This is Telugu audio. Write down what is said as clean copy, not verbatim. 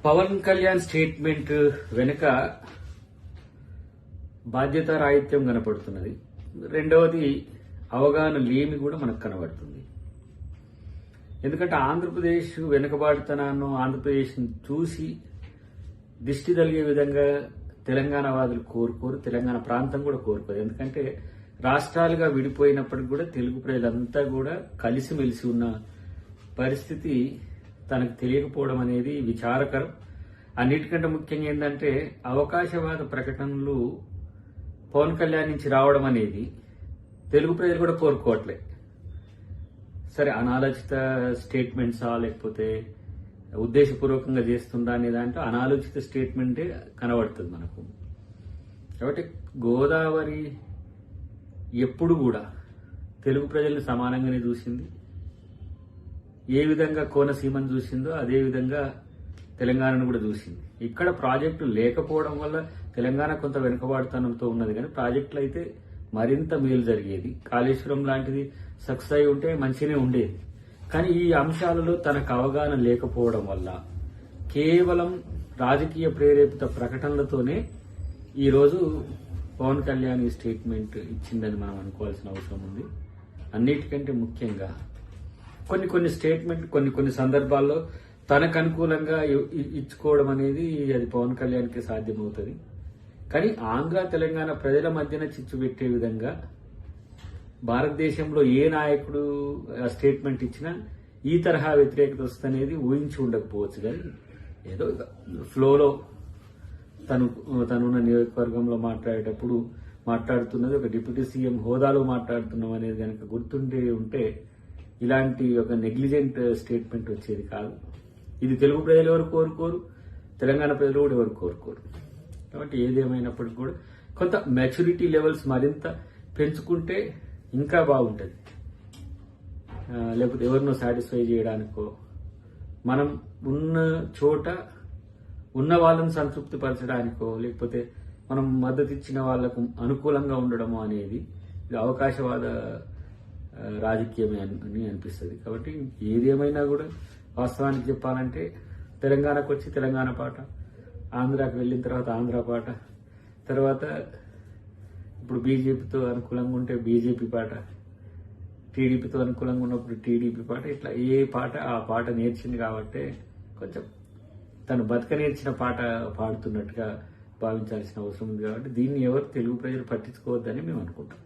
పవన్ కళ్యాణ్ స్టేట్మెంట్ వెనుక బాధ్యత రాహిత్యం కనపడుతున్నది. రెండవది అవగాహన లేమి కూడా మనకు కనబడుతుంది. ఎందుకంటే ఆంధ్రప్రదేశ్ వెనుకబాటుతనాన్ని ఆంధ్రప్రదేశ్ చూసి దిష్టి తగిలే విధంగా తెలంగాణ వాదులు కోరుకోరు, తెలంగాణ ప్రాంతం కూడా కోరుకోరు. ఎందుకంటే రాష్ట్రాలుగా విడిపోయినప్పటికి కూడా తెలుగు ప్రజలంతా కూడా కలిసిమెలిసి ఉన్న పరిస్థితి తనకు తెలియకపోవడం అనేది విచారకరం. అన్నిటికంటే ముఖ్యంగా ఏంటంటే అవకాశవాద ప్రకటనలు పవన్ కళ్యాణ్ నుంచి రావడం అనేది తెలుగు ప్రజలు కూడా కోరుకోవట్లే. సరే, అనాలోచిత స్టేట్మెంట్సా లేకపోతే ఉద్దేశపూర్వకంగా చేస్తుందా అనే దాంట్లో అనాలోచిత స్టేట్మెంటే కనబడుతుంది మనకు. కాబట్టి గోదావరి ఎప్పుడు కూడా తెలుగు ప్రజల్ని సమానంగానే చూసింది. ఏ విధంగా కోనసీమను చూసిందో అదే విధంగా తెలంగాణను కూడా చూసింది. ఇక్కడ ప్రాజెక్టు లేకపోవడం వల్ల తెలంగాణ కొంత వెనుకబాటుతనంతో ఉన్నది, కానీ ప్రాజెక్టులు అయితే మరింత మేలు జరిగేది. కాళేశ్వరం లాంటిది సక్సెస్ అయి ఉంటే మంచిగానే ఉండేది. కానీ ఈ అంశాలలో తనకు అవగాహన లేకపోవడం వల్ల కేవలం రాజకీయ ప్రేరేపిత ప్రకటనలతోనే ఈరోజు పవన్ కళ్యాణ్ ఈ స్టేట్మెంట్ ఇచ్చిందని మనం అనుకోవాల్సిన అవసరం ఉంది. అన్నిటికంటే ముఖ్యంగా కొన్ని స్టేట్మెంట్ కొన్ని సందర్భాల్లో తనకు అనుకూలంగా ఇచ్చుకోవడం అనేది అది పవన్ కళ్యాణ్కి సాధ్యమవుతుంది. కానీ ఆంధ్ర తెలంగాణ ప్రజల మధ్యన చిచ్చు పెట్టే విధంగా భారతదేశంలో ఏ నాయకుడు స్టేట్మెంట్ ఇచ్చినా ఈ తరహా వ్యతిరేకత వస్తుందనేది ఊహించి ఉండకపోవచ్చు. కానీ ఏదో ఫ్లోలో తనున్న నియోజకవర్గంలో మాట్లాడేటప్పుడు మాట్లాడుతున్నది ఒక డిప్యూటీ సీఎం హోదాలో మాట్లాడుతున్నాం అనేది కనుక గుర్తుండే ఉంటే ఇలాంటి ఒక నెగ్లిజెంట్ స్టేట్మెంట్ వచ్చేది కాదు. ఇది తెలుగు ప్రజలు ఎవరు కోరుకోరు, తెలంగాణ ప్రజలు కూడా ఎవరు కోరుకోరు. కాబట్టి ఏదేమైనప్పటికీ కూడా కొంత మెచ్యూరిటీ లెవెల్స్ మరింత పెంచుకుంటే ఇంకా బాగుంటుంది. లేకపోతే ఎవరినో సాటిస్ఫై చేయడానికో మనం ఉన్న చోట ఉన్న వాళ్ళని సంతృప్తి పరచడానికో లేకపోతే మనం మద్దతు ఇచ్చిన వాళ్లకు అనుకూలంగా ఉండడమో అనేది ఇది అవకాశవాద రాజకీయమే అని అనిపిస్తుంది. కాబట్టి ఏదేమైనా కూడా వాస్తవానికి చెప్పాలంటే తెలంగాణకు వచ్చి తెలంగాణ పాట, ఆంధ్రాకి వెళ్ళిన తర్వాత ఆంధ్ర పాట, తర్వాత ఇప్పుడు బీజేపీతో అనుకూలంగా ఉంటే బీజేపీ పాట, టీడీపీతో అనుకూలంగా ఉన్నప్పుడు టీడీపీ పాట, ఇట్లా ఏ పాట ఆ పాట నేర్చింది కాబట్టి కొంచెం తను బతక నేర్చిన పాట పాడుతున్నట్టుగా భావించాల్సిన అవసరం ఉంది. కాబట్టి దీన్ని ఎవరు తెలుగు ప్రజలు పట్టించుకోవద్దని మేము అనుకుంటాం.